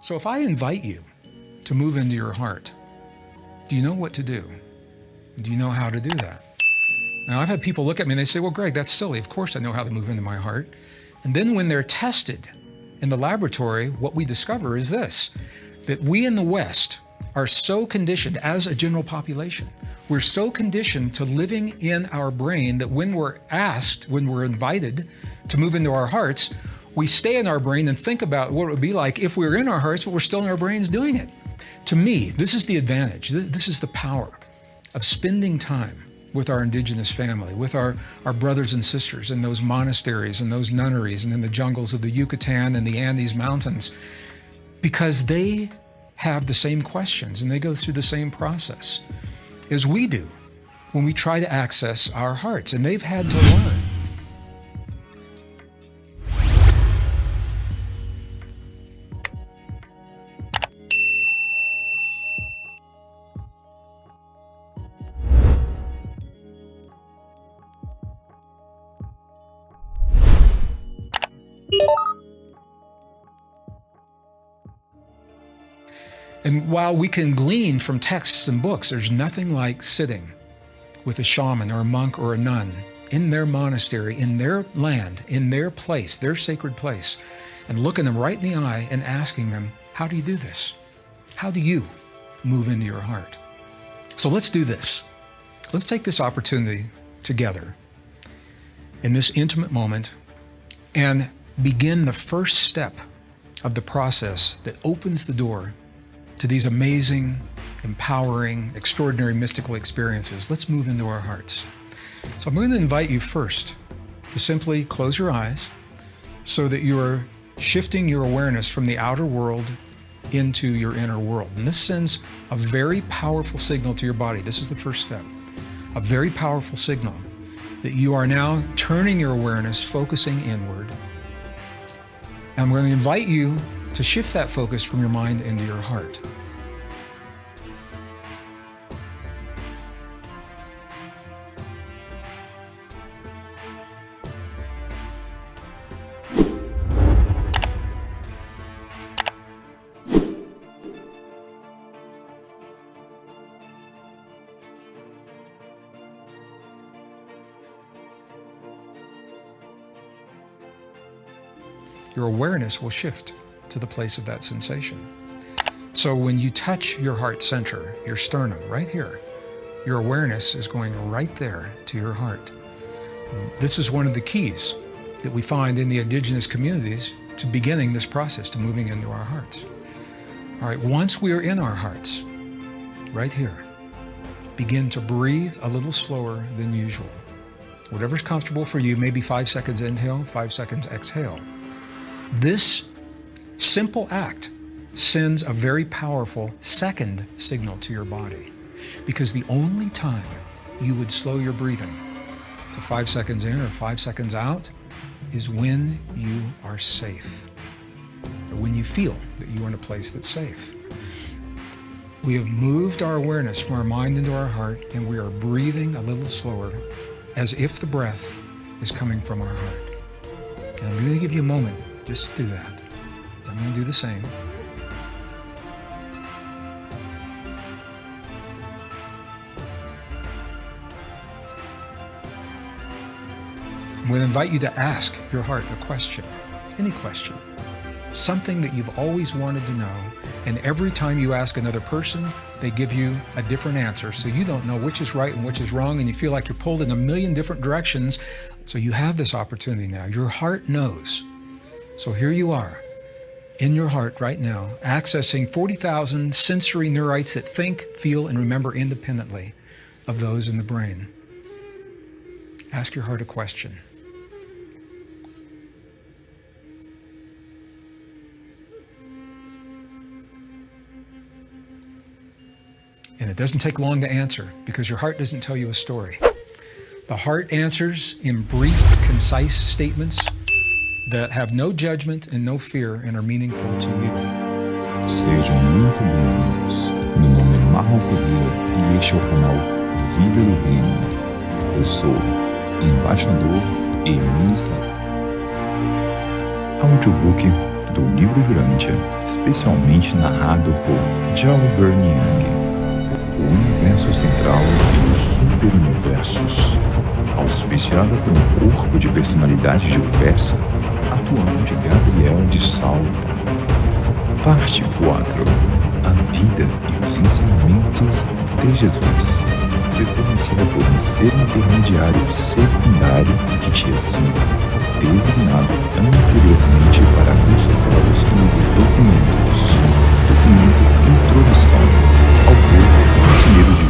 So if I invite you to move into your heart, do you know what to do? Do you know how to do that? Now, I've had people look at me and they say, well, Greg, that's silly. Of course I know how to move into my heart. And then when they're tested in the laboratory, what we discover is this, that we in the West are so conditioned as a general population, we're so conditioned to living in our brain that when we're asked, when we're invited to move into our hearts, we stay in our brain and think about what it would be like if we were in our hearts, but we're still in our brains doing it. To me, this is the advantage. This is the power of spending time with our indigenous family, with our brothers and sisters in those monasteries and those nunneries and in the jungles of the Yucatan and the Andes Mountains, because they have the same questions and they go through the same process as we do when we try to access our hearts, and they've had to learn. And while we can glean from texts and books, there's nothing like sitting with a shaman or a monk or a nun in their monastery, in their land, in their place, their sacred place, and looking them right in the eye and asking them, how do you do this? How do you move into your heart? So let's do this. Let's take this opportunity together in this intimate moment and begin the first step of the process that opens the door to these amazing, empowering, extraordinary mystical experiences. Let's move into our hearts. So I'm going to invite you first to simply close your eyes so that you are shifting your awareness from the outer world into your inner world. And this sends a very powerful signal to your body. This is the first step. A very powerful signal that you are now turning your awareness, focusing inward. And I'm going to invite you to shift that focus from your mind into your heart. Your awareness will shift to the place of that sensation. So when you touch your heart center, your sternum, right here, your awareness is going right there to your heart. And this is one of the keys that we find in the indigenous communities to beginning this process, to moving into our hearts. All right, once we are in our hearts, right here, begin to breathe a little slower than usual. Whatever's comfortable for you, maybe 5 seconds inhale, 5 seconds exhale. This simple act sends a very powerful second signal to your body, because the only time you would slow your breathing to 5 seconds in or 5 seconds out is when you are safe, or when you feel that you are in a place that's safe. We have moved our awareness from our mind into our heart, and we are breathing a little slower, as if the breath is coming from our heart. And I'm going to give you a moment just to do that. I'm going to do the same. I'm going to invite you to ask your heart a question, any question, something that you've always wanted to know, and every time you ask another person, they give you a different answer, so you don't know which is right and which is wrong, and you feel like you're pulled in a million different directions. So you have this opportunity now. Your heart knows. So here you are, in your heart right now, accessing 40,000 sensory neurites that think, feel, and remember independently of those in the brain. Ask your heart a question. And it doesn't take long to answer, because your heart doesn't tell you a story. The heart answers in brief, concise statements that have no judgment and no fear and are meaningful to you. Sejam muito bem-vindos. Meu nome é Marlon Ferreira e este é o canal Vida do Reino. Eu sou embaixador e ministrador. audiobook do livro Durante, especialmente narrado por Gregg Braden, O Universo Central e os Superuniversos, auspiciada por um corpo de personalidade diversa, atual de Gabriel de Salta. Parte 4. A vida e os ensinamentos de Jesus, foi fornecida por um ser intermediário secundário que tinha sido designado anteriormente para consultá-los nos documentos. Documento Introdução ao Povo Conselheiro de